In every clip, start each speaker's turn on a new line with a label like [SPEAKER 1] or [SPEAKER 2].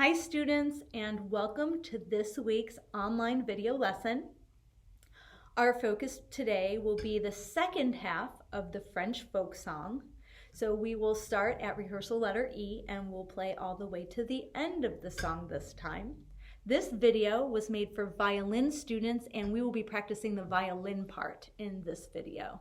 [SPEAKER 1] Hi students, and welcome to this week's online video lesson. Our focus today will be the second half of the French folk song. So we will start at rehearsal letter E and we'll play all the way to the end of the song this time. This video was made for violin students and we will be practicing the violin part in this video.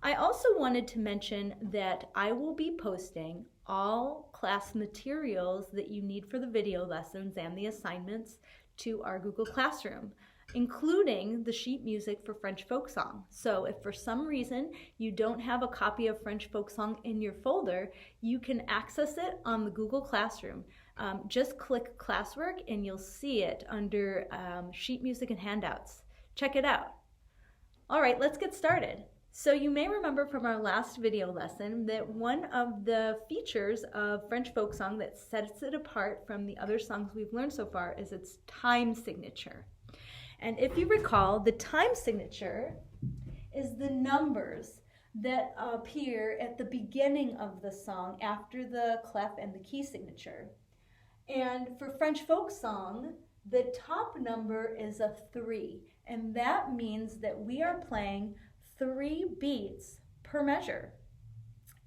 [SPEAKER 1] I also wanted to mention that I will be posting all class materials that you need for the video lessons and the assignments to our Google Classroom, including the sheet music for French folk song. So if for some reason you don't have a copy of French folk song in your folder, you can access it on the Google Classroom. Just click classwork and you'll see it under sheet music and handouts. Check it out. All right, let's get started. So you may remember from our last video lesson that one of the features of French folk song that sets it apart from the other songs we've learned so far is its time signature. And if you recall, the time signature is the numbers that appear at the beginning of the song after the clef and the key signature. And for French folk song, the top number is a 3, and that means that we are playing 3 beats per measure.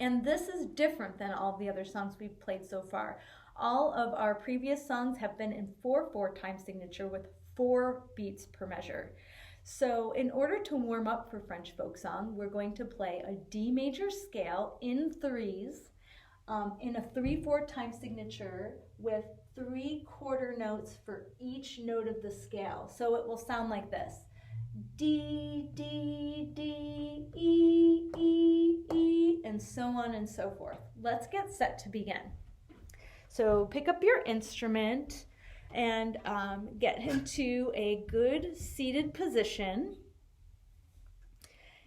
[SPEAKER 1] And this is different than all the other songs we've played so far. All of our previous songs have been in 4/4 time signature with 4 beats per measure. So in order to warm up for French folk song, we're going to play a D major scale in 3s in a 3/4 time signature with 3/4 notes for each note of the scale. So it will sound like this. D, D, D, E, E, E, and so on and so forth. Let's get set to begin. So pick up your instrument and get into a good seated position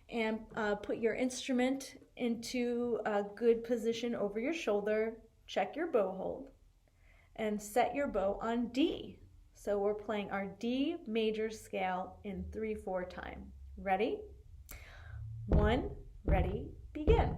[SPEAKER 1] and put your instrument into a good position over your shoulder. Check your bow hold and set your bow on D. So we're playing our D major scale in 3/4 time. Ready? 1, ready, begin.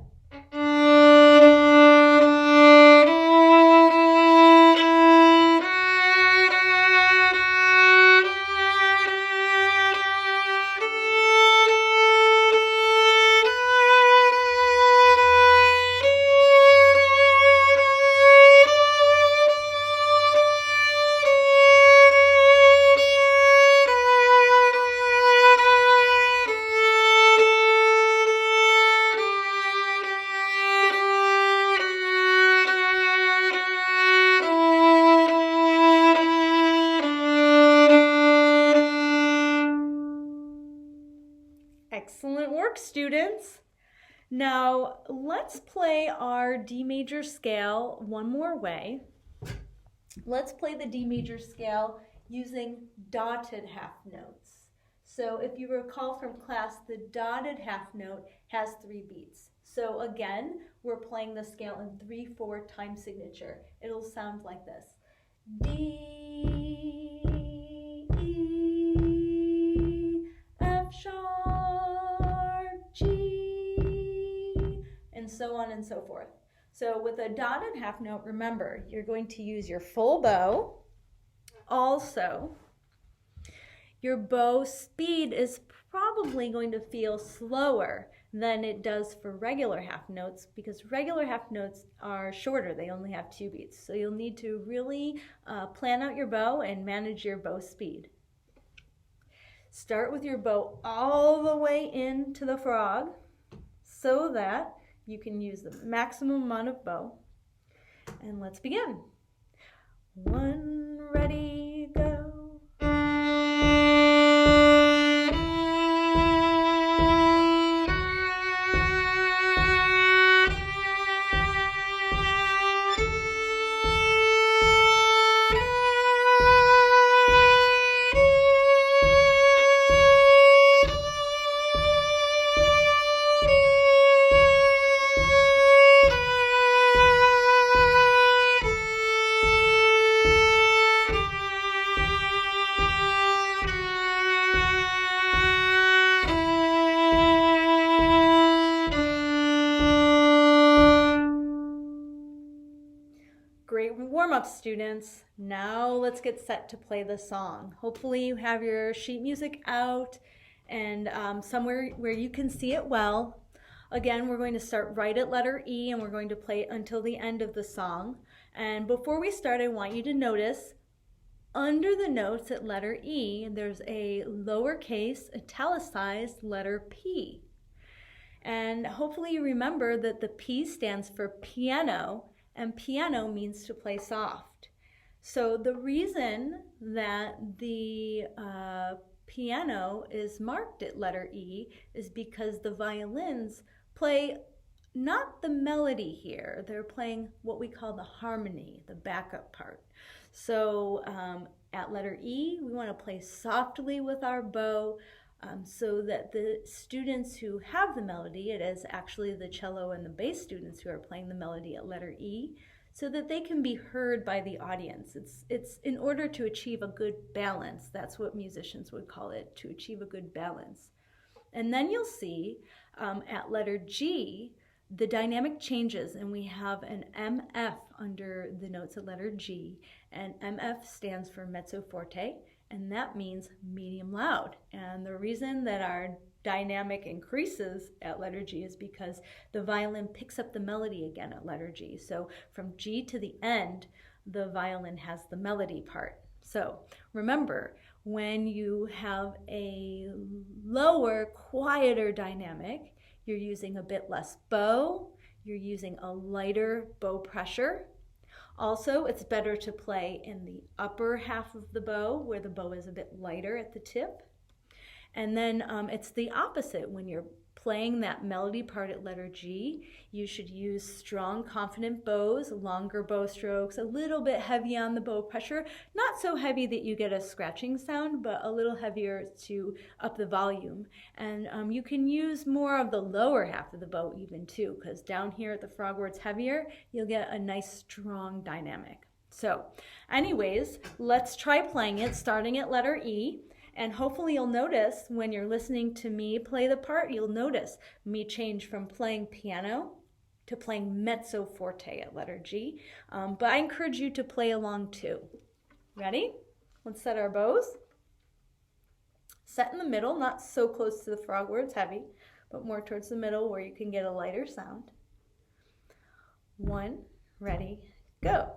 [SPEAKER 1] Excellent work, students. Now, let's play our D major scale one more way. Let's play the D major scale using dotted half notes. So if you recall from class, the dotted half note has 3 beats. So again, we're playing the scale in 3/4 time signature. It'll sound like this. D, E, F sharp, G, and so on and so forth. So with a dotted half note, remember, you're going to use your full bow. Also, your bow speed is probably going to feel slower than it does for regular half notes because regular half notes are shorter. They only have 2 beats. So you'll need to really plan out your bow and manage your bow speed. Start with your bow all the way into the frog so that you can use the maximum amount of bow. And let's begin. 1, ready, go. warm-up, students. Now let's get set to play the song. Hopefully you have your sheet music out and somewhere where you can see it well. Again, we're going to start right at letter E and we're going to play until the end of the song. And before we start, I want you to notice under the notes at letter E, there's a lowercase italicized letter P. And hopefully you remember that the P stands for piano, and piano means to play soft. So the reason that the piano is marked at letter E is because the violins play not the melody here, they're playing what we call the harmony, the backup part. So at letter E, we want to play softly with our bow so that the students who have the melody, it is actually the cello and the bass students who are playing the melody at letter E, so that they can be heard by the audience. It's in order to achieve a good balance. That's what musicians would call it, to achieve a good balance. And then you'll see at letter G, the dynamic changes, and we have an MF under the notes at letter G, and MF stands for mezzo forte, and that means medium loud. And the reason that our dynamic increases at letter G is because the violin picks up the melody again at letter G. So from G to the end, the violin has the melody part. So remember, when you have a lower, quieter dynamic, you're using a bit less bow, you're using a lighter bow pressure. Also, it's better to play in the upper half of the bow where the bow is a bit lighter at the tip. And then it's the opposite. When you're playing that melody part at letter G, you should use strong, confident bows, longer bow strokes, a little bit heavy on the bow pressure, not so heavy that you get a scratching sound, but a little heavier to up the volume. And you can use more of the lower half of the bow even too, because down here at the frog where it's heavier, you'll get a nice strong dynamic. So anyways, let's try playing it starting at letter E. And hopefully you'll notice when you're listening to me play the part, you'll notice me change from playing piano to playing mezzo forte at letter G. But I encourage you to play along too. Ready? Let's set our bows. Set in the middle, not so close to the frog where it's heavy, but more towards the middle where you can get a lighter sound. 1, ready, go.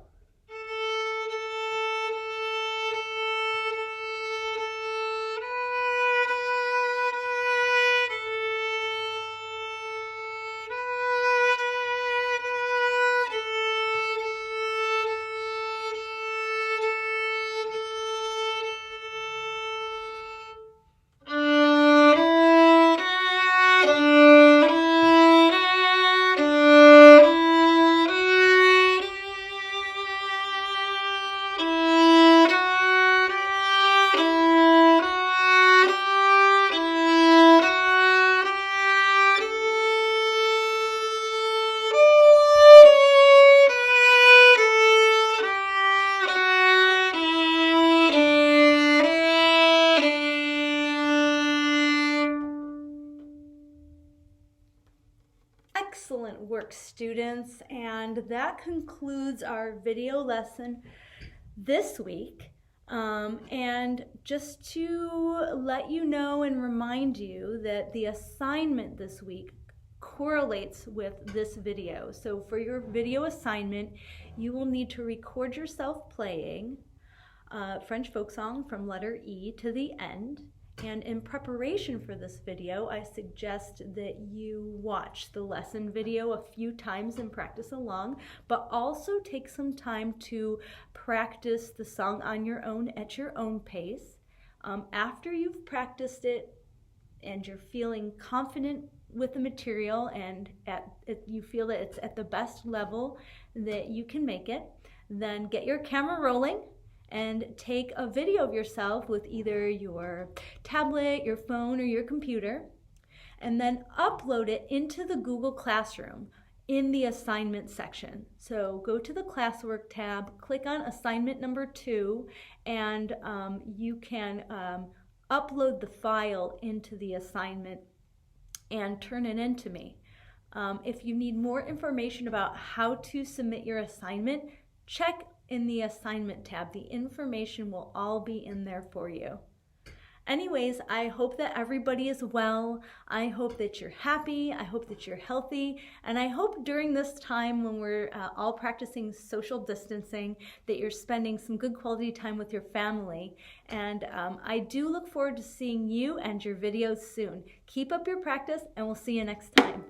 [SPEAKER 1] Excellent work, students, and that concludes our video lesson this week. And just to let you know and remind you that the assignment this week correlates with this video. So for your video assignment, you will need to record yourself playing French folk song from letter E to the end. And in preparation for this video, I suggest that you watch the lesson video a few times and practice along, but also take some time to practice the song on your own at your own pace. After you've practiced it and you're feeling confident with the material and you feel that it's at the best level that you can make it, then get your camera rolling and take a video of yourself with either your tablet, your phone, or your computer, and then upload it into the Google Classroom in the assignment section. So go to the classwork tab, click on assignment number 2, and you can upload the file into the assignment and turn it in to me. If you need more information about how to submit your assignment, check in the assignment tab. The information will all be in there for you. Anyways, I hope that everybody is well. I hope that you're happy. I hope that you're healthy. And I hope during this time when we're all practicing social distancing that you're spending some good quality time with your family. And I do look forward to seeing you and your videos soon. Keep up your practice and we'll see you next time.